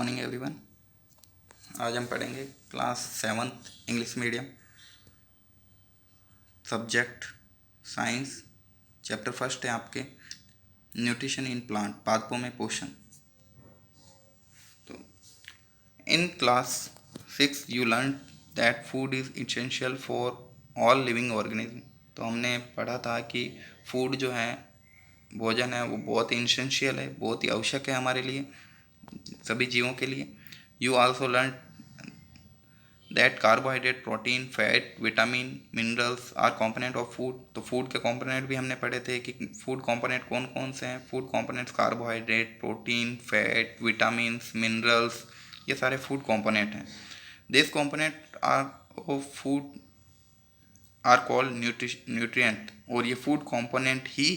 Morning everyone. आज हम पढ़ेंगे class 7th English medium, subject science. Chapter first है आपके न्यूट्रिशन इन प्लांट, पादपों में पोषण। तो in class 6 you learn that food is essential for all living organism. तो हमने पढ़ा था कि फूड जो है, भोजन है, वो बहुत ही इसेंशियल है, बहुत ही आवश्यक है हमारे लिए, सभी जीवों के लिए। You also learn that carbohydrate, protein, fat, vitamin, minerals R component of food. तो फूड के कंपोनेंट भी हमने पढ़े थे कि फूड कंपोनेंट कौन कौन से हैं। Food components carbohydrate, protein, fat, vitamins, minerals, ये सारे फूड कंपोनेंट हैं। This component are of food are called nutrient, और ये फूड कंपोनेंट ही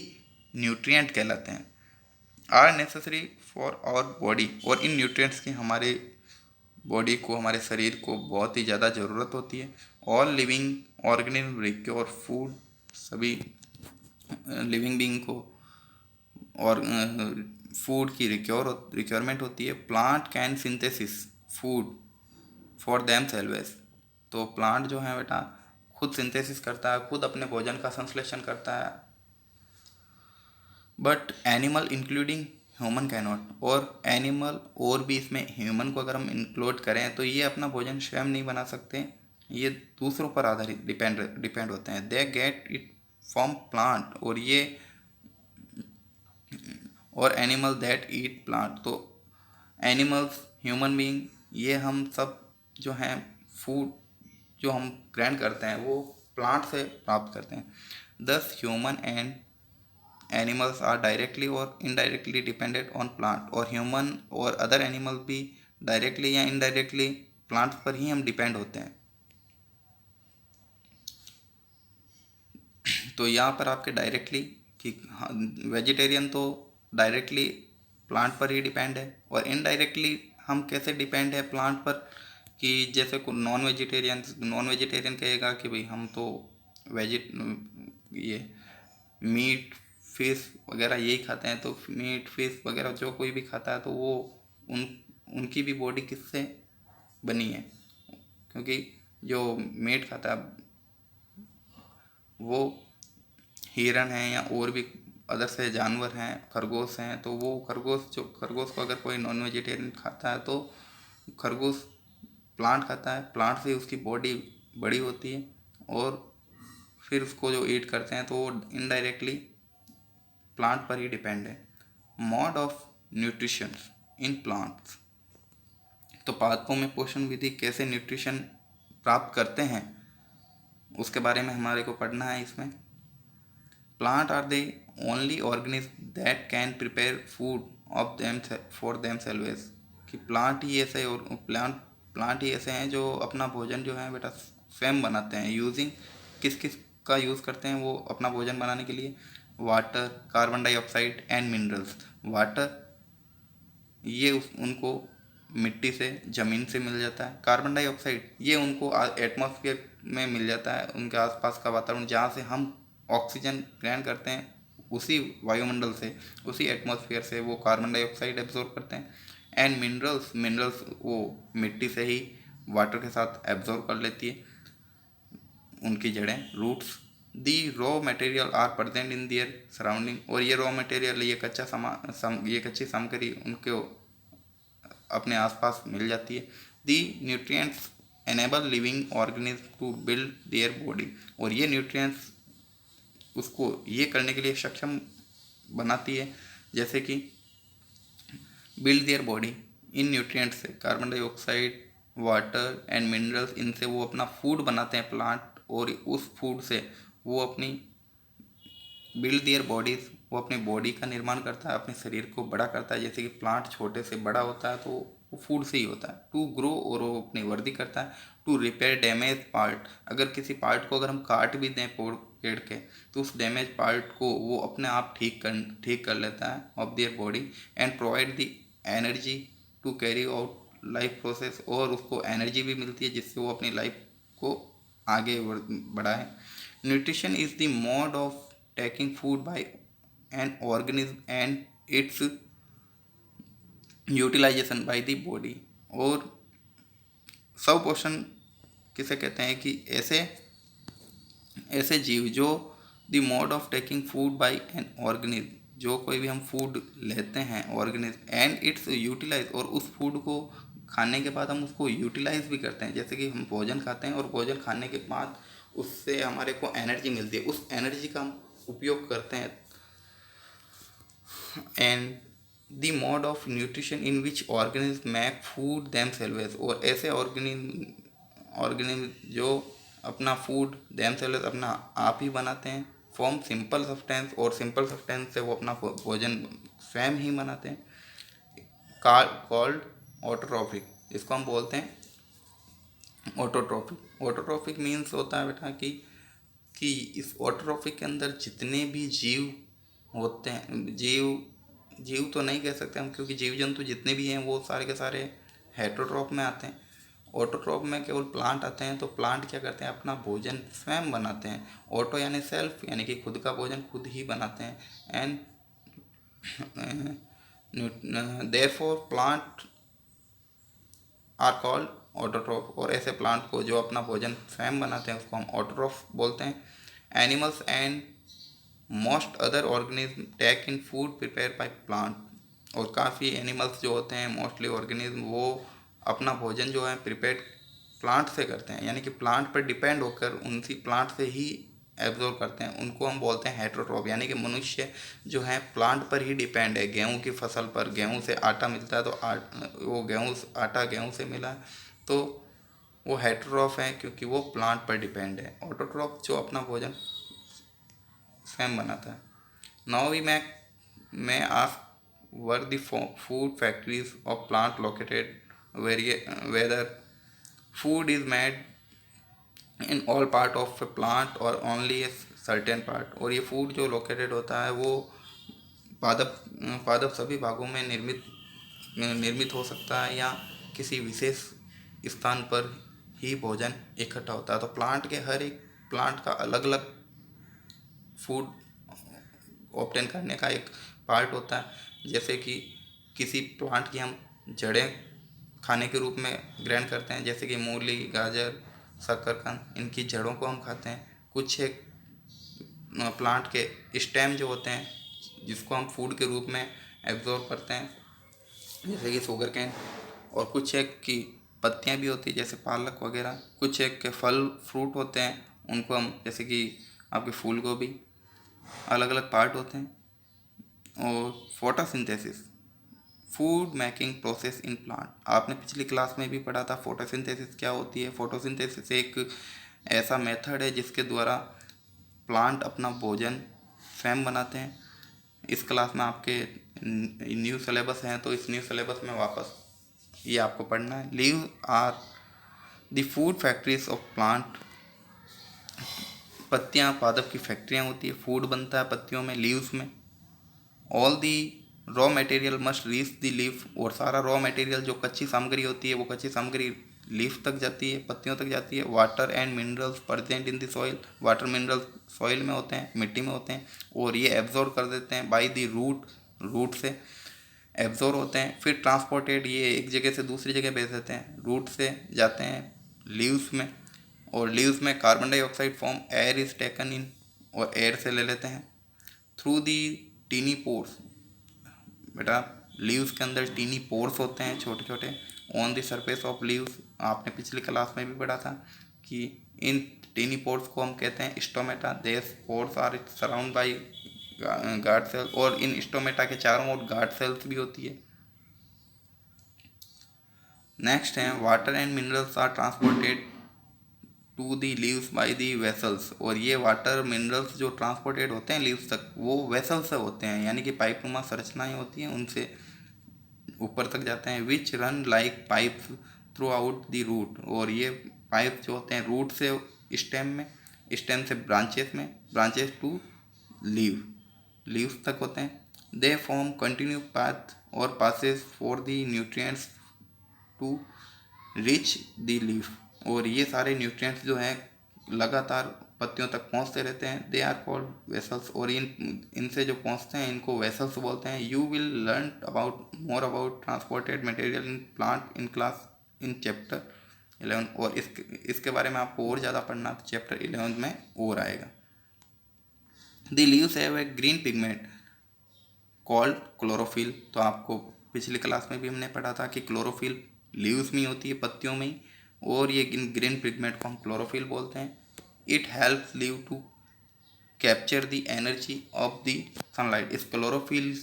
न्यूट्रिएंट कहलाते हैं। Are necessary for our body, और इन न्यूट्रिएंट्स की हमारे बॉडी को, हमारे शरीर को बहुत ही ज़्यादा ज़रूरत होती है। All living organism require food, सभी लिविंग बीइंग को और फूड की रिक्योरमेंट होती है। Plant can synthesis food for themselves. तो प्लांट जो है बेटा खुद सिंथेसिस करता है, खुद अपने भोजन का संश्लेषण करता है। But animal including human cannot, और एनिमल और भी इसमें ह्यूमन को अगर हम इंक्लूड करें तो ये अपना भोजन स्वयं नहीं बना सकते, ये दूसरों पर आधारित डिपेंड होते हैं। They get it from plant, और एनिमल दैट ईट प्लांट। तो एनिमल्स, ह्यूमन बीइंग, ये हम सब जो हैं फूड जो हम ग्रहण करते हैं वो प्लांट से प्राप्त करते हैं। Thus human and animals are directly और इनडायरेक्टली डिपेंडेंट ऑन प्लांट, और ह्यूमन और अदर एनिमल भी डायरेक्टली या इनडायरेक्टली प्लांट्स पर ही हम डिपेंड होते हैं। तो यहाँ पर आपके डायरेक्टली कि वेजिटेरियन तो डायरेक्टली प्लांट पर ही डिपेंड है, और इनडायरेक्टली हम कैसे डिपेंड है प्लांट पर, कि जैसे नॉन वेजिटेरियन कहेगा कि भाई हम तो ये मीट फिश वगैरह यही खाते हैं। तो मीट फिश वगैरह जो कोई भी खाता है तो वो उन उनकी भी बॉडी किससे बनी है, क्योंकि जो मीट खाता है वो हिरन है या और भी अदर से जानवर हैं, खरगोश हैं। तो वो खरगोश को अगर कोई नॉन वेजिटेरियन खाता है तो खरगोश प्लांट खाता है, प्लांट से उसकी बॉडी बड़ी होती है, और फिर उसको जो ईट करते हैं तो वो इनडायरेक्टली प्लांट पर ही डिपेंड है। Mode of nutrition in plants. तो पादपों में पोषण विधि कैसे न्यूट्रिशन प्राप्त करते हैं उसके बारे में हमारे को पढ़ना है इसमें। Plant are the only organism that can prepare food of them for themselves. कि प्लांट ही ऐसे हैं जो अपना भोजन जो है बेटा स्वयं बनाते हैं। यूजिंग किस किस का यूज़ करते हैं वो अपना भोजन बनाने के लिए? Water, carbon dioxide and minerals. Water ये उनको मिट्टी से, ज़मीन से मिल जाता है। कार्बन डाइऑक्साइड ये उनको एटमॉस्फेयर में मिल जाता है, उनके आसपास का वातावरण जहाँ से हम ऑक्सीजन ग्रहण करते हैं, उसी वायुमंडल से, उसी एटमॉस्फेयर से वो कार्बन डाइऑक्साइड एब्जॉर्ब करते हैं। एंड मिनरल्स वो मिट्टी से ही वाटर के साथ एब्जॉर्ब कर लेती है उनकी जड़ें, roots. The raw material are present in their surrounding, और ये रॉ मटेरियल, ये कच्ची सामग्री उनको अपने आसपास मिल जाती है। The nutrients enable living organism to build their body, और ये न्यूट्रिएंट्स उसको ये करने के लिए सक्षम बनाती है, जैसे कि बिल्ड देयर बॉडी इन न्यूट्रिएंट्स से, carbon dioxide, water and minerals, इनसे वो अपना फूड बनाते हैं प्लांट, और उस फूड से वो अपनी बिल्ड देयर बॉडीज, वो अपनी बॉडी का निर्माण करता है, अपने शरीर को बड़ा करता है। जैसे कि प्लांट छोटे से बड़ा होता है तो वो फूड से ही होता है। टू ग्रो, और वो अपनी वृद्धि करता है। टू रिपेयर डैमेज पार्ट, अगर किसी पार्ट को अगर हम काट भी दें पेड़ के तो उस डैमेज पार्ट को वो अपने आप ठीक कर लेता है of their body. And provide the energy to carry out life process, और उसको एनर्जी भी मिलती है जिससे वो अपनी लाइफ को आगे बढ़ाए। Nutrition is the mode of taking food by an organism and its utilisation by the body. और स्वपोषण किसे कहते हैं कि ऐसे ऐसे जीव जो the mode of taking food by an organism, जो कोई भी हम फूड लेते हैं ऑर्गेनिज्म एंड इट्स यूटिलाइज, और उस फूड को खाने के बाद हम उसको यूटिलाइज भी करते हैं। जैसे कि हम भोजन खाते हैं और भोजन खाने के बाद उससे हमारे को एनर्जी मिलती है, उस एनर्जी का हम उपयोग करते हैं। And the mode of nutrition in which organism make food themselves, और ऐसे ऑर्गेनिज्म जो अपना फूड देमसेल्व्स अपना आप ही बनाते हैं, फॉर्म सिंपल सब्सटेंस, और सिंपल सब्सटेंस से वो अपना भोजन स्वयं ही बनाते हैं, कॉल्ड ऑटोट्रॉफिक। इसको हम बोलते हैं ऑटोट्रॉफिक। ऑटोट्रॉफिक मीन्स होता है बेटा कि इस ऑटोट्रॉफिक के अंदर जितने भी जीव होते हैं, जीव तो नहीं कह सकते हम, क्योंकि जीव जंतु जितने भी हैं वो सारे के सारे हेटरोट्रॉफ में आते हैं। ऑटोट्रॉफ में केवल प्लांट आते हैं। तो प्लांट क्या करते हैं, अपना भोजन स्वयं बनाते हैं। ऑटो यानी सेल्फ, यानी कि खुद का भोजन खुद ही बनाते हैं। And therefore plant are called autotroph, और ऐसे प्लांट को जो अपना भोजन स्वयं बनाते हैं उसको हम ऑटोट्रॉफ बोलते हैं। Animals and most other organism take in food prepare by plant, और काफ़ी एनिमल्स जो होते हैं, मोस्टली ऑर्गेनिज्म, वो अपना भोजन जो है प्रिपेयर प्लांट से करते हैं, यानी कि प्लांट पर डिपेंड होकर उनसी प्लांट से ही एब्जॉर्ब करते हैं। उनको हम बोलते हैं हेटरोट्रॉफ, यानी कि मनुष्य जो है प्लांट पर ही डिपेंड है। गेहूं की फसल पर, गेहूं से आटा मिलता है तो वो आटा गेहूं से मिला है, तो वो हेटरोट्रॉफ है क्योंकि वो प्लांट पर डिपेंड है। ऑटोट्रॉफ जो अपना भोजन स्वयं बनाता है। Now we may ask were the food factories of plant located whether food is made in all part of a plant or only a certain part। और ये फूड जो लोकेटेड होता है वो पादप पादप सभी भागों में निर्मित हो सकता है, या किसी विशेष स्थान पर ही भोजन इकट्ठा होता है। तो प्लांट के हर एक प्लांट का अलग अलग फूड ऑब्टेन करने का एक पार्ट होता है। जैसे कि किसी प्लांट की हम जड़ें खाने के रूप में ग्रहण करते हैं, जैसे कि मूली, गाजर, शकरकंद, इनकी जड़ों को हम खाते हैं। कुछ एक प्लांट के स्टेम जो होते हैं जिसको हम फूड के रूप में एब्जॉर्ब करते हैं, जैसे कि शुगर कैन। और कुछ एक की पत्तियां भी होती है जैसे पालक वगैरह। कुछ एक के फल फ्रूट होते हैं, उनको हम, जैसे कि आपके फूल गोभी, अलग अलग पार्ट होते हैं। और photosynthesis, food making process in plant, आपने पिछली क्लास में भी पढ़ा था फोटोसिंथेसिस क्या होती है। फोटोसिंथेसिस एक ऐसा मेथड है जिसके द्वारा प्लांट अपना भोजन स्वयं बनाते हैं। इस क्लास में आपके न्यू सिलेबस हैं, तो इस न्यू सिलेबस में वापस ये आपको पढ़ना है। Leave are the food factories of plant, पत्तियाँ पादप की फैक्ट्रियाँ होती है, फूड बनता है पत्तियों में, लीव्स में। All the raw material must reach the leaf, और सारा रॉ मटेरियल जो कच्ची सामग्री होती है वो कच्ची सामग्री लीफ तक जाती है, पत्तियों तक जाती है। Water and minerals present in the soil, water minerals soil में होते हैं, मिट्टी में होते हैं, और ये एब्जॉर्ब कर देते हैं बाय द रूट से एब्जॉर्ब होते हैं। फिर ट्रांसपोर्टेड, ये एक जगह से दूसरी जगह भेज देते हैं, रूट से जाते हैं लीव्स में, और लीव्स में carbon dioxide form, air is taken in, और एयर से ले लेते हैं थ्रू दी टीनी पोर्स। बेटा लीव्स के अंदर टीनी पोर्स होते हैं छोटे छोटे, on the surface of leaves. आपने पिछली क्लास में भी पढ़ा था कि इन टीनी पोर्स को हम कहते हैं stomata. These pores are surround by guard cell, और इन स्टोमेटा के चारों ओर गार्ड सेल्स भी होती है। नेक्स्ट है water and minerals are transported to the leaves by the vessels, और ये वाटर मिनरल्स जो ट्रांसपोर्टेड होते हैं लीव्स तक वो वेसल से होते हैं, यानी कि पाइपनुमा संरचनाएं होती हैं, उनसे ऊपर तक जाते हैं। Which run like pipes throughout the root, और ये पाइप जो होते हैं रूट से स्टेम में, स्टेम से ब्रांचेस में, ब्रांचेस टू लीव्स तक होते हैं। दे फॉर्म कंटिन्यू पाथ और passes for the nutrients to reach the leaf, और ये सारे न्यूट्रिएंट्स जो हैं लगातार पत्तियों तक पहुंचते रहते हैं। दे आर कॉल्ड वेसल्स, और इनसे जो पहुंचते हैं इनको वेसल्स बोलते हैं। You will learn about more about transported material in plant in class in chapter 11, और इसके बारे में आपको और ज़्यादा पढ़ना तो चैप्टर 11 में और आएगा। The leaves have a green pigment called chlorophyll. तो आपको पिछली क्लास में भी हमने पढ़ा था कि क्लोरोफिल लीव्स में होती है, पत्तियों में, और ये ग्रीन पिगमेंट को हम क्लोरोफिल बोलते हैं। It helps leave to capture the energy of the sunlight. इस क्लोरोफिल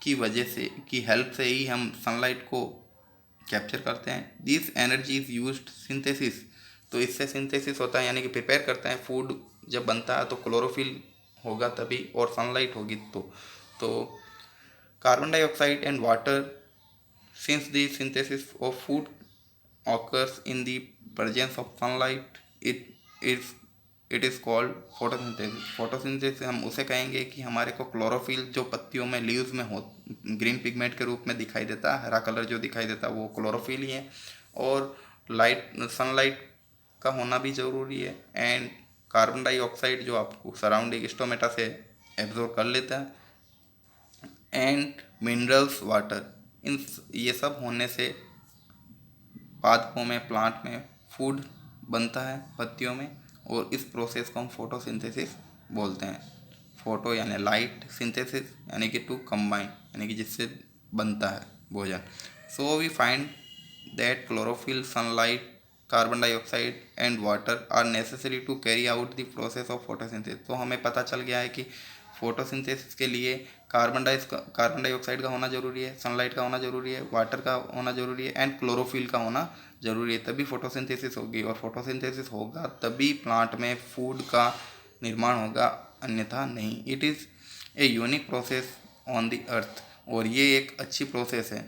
की वजह से, की हेल्प से ही हम सनलाइट को कैप्चर करते हैं। This energy is used synthesis. तो इससे सिंथेसिस होता है, यानी कि प्रिपेयर करते हैं। फूड जब बनता है तो क्लोरोफिल होगा तभी, और सनलाइट होगी तो carbon dioxide and water, since the synthesis of food occurs in the presence of sunlight, it is called photosynthesis। Photosynthesis हम उसे कहेंगे कि हमारे को क्लोरोफिल जो पत्तियों में, लीव्स में हो, ग्रीन पिगमेंट के रूप में दिखाई देता है, हरा कलर जो दिखाई देता है वो क्लोरोफिल ही है। और सनलाइट का होना भी ज़रूरी है, एंड कार्बन डाइऑक्साइड जो आपको सराउंडिंग स्टोमेटा से एब्जॉर्ब कर लेता है, एंड मिनरल्स वाटर। ये सब होने से पादपों में, प्लांट में फूड बनता है पत्तियों में, और इस प्रोसेस को हम फोटोसिंथेसिस बोलते हैं। फोटो यानी लाइट, सिंथेसिस यानी कि टू कंबाइन, यानी कि जिससे बनता है भोजन। So we find that chlorophyll, sunlight, carbon dioxide and water are necessary to carry out the process of photosynthesis. तो हमें पता चल गया है कि फोटोसिंथेसिस के लिए कार्बन डाइऑक्साइड का होना जरूरी है, सनलाइट का होना जरूरी है, वाटर का होना जरूरी है, एंड क्लोरोफिल का होना जरूरी है, तभी फोटोसिंथेसिस होगी। और फोटोसिंथेसिस होगा तभी प्लांट में फूड का निर्माण होगा, अन्यथा नहीं। It is a unique process on the earth. और ये एक अच्छी प्रोसेस है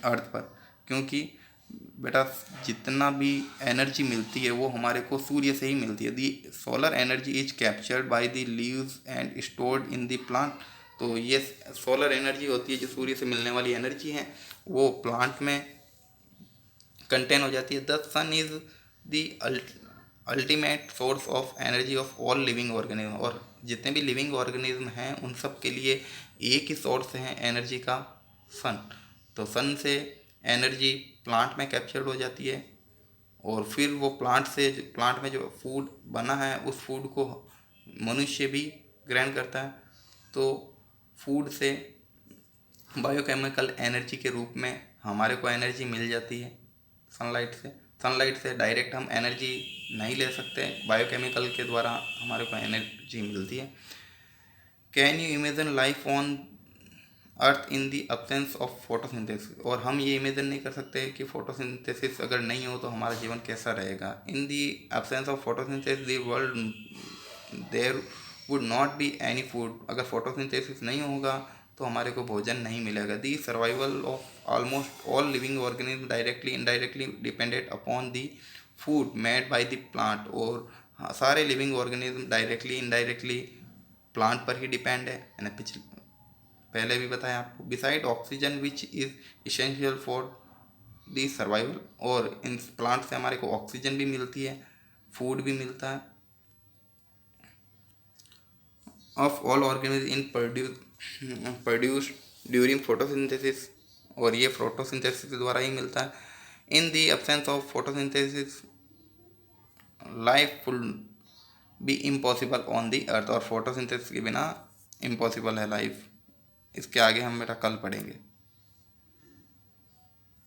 अर्थ पर, क्योंकि बेटा जितना भी एनर्जी मिलती है वो हमारे को सूर्य से ही मिलती है। दी solar energy is captured by the leaves and stored in the plant. तो ये सोलर एनर्जी होती है, जो सूर्य से मिलने वाली एनर्जी है, वो प्लांट में कंटेन हो जाती है। The sun is the ultimate source of energy of all living organism. और जितने भी लिविंग ऑर्गेनिज्म हैं उन सब के लिए एक ही सोर्स है एनर्जी का, सन। तो सन से एनर्जी प्लांट में कैप्चर्ड हो जाती है, और फिर वो प्लांट में जो फूड बना है उस फूड को मनुष्य भी ग्रहण करता है। तो फूड से बायोकेमिकल एनर्जी के रूप में हमारे को एनर्जी मिल जाती है सनलाइट से डायरेक्ट हम एनर्जी नहीं ले सकते, बायोकेमिकल के द्वारा हमारे को एनर्जी मिलती है। Can you imagine life on earth in the absence of photosynthesis. और हम ये इमेजिन नहीं कर सकते कि फोटोसिंथेसिस अगर नहीं हो तो हमारा जीवन कैसा रहेगा। In the absence of photosynthesis the world there would not be any food. अगर फोटोसिंथेसिस नहीं होगा तो हमारे को भोजन नहीं मिलेगा। The survival of almost all living organism directly indirectly depended upon the food made by the plant. और सारे living organism directly indirectly plant पर ही डिपेंड है। मैंने पहले भी बताया आपको। Beside oxygen which is essential for the survival. और इन प्लांट से हमारे को ऑक्सीजन भी मिलती है, फूड भी मिलता है। Of all organism in produce during photosynthesis. और ये फोटोसिंथेसिस के द्वारा ही मिलता है। In the absence of photosynthesis life will be impossible on the earth. और फोटोसिंथेसिस के बिना इम्पॉसिबल है लाइफ। इसके आगे हम बेटा कल पढ़ेंगे।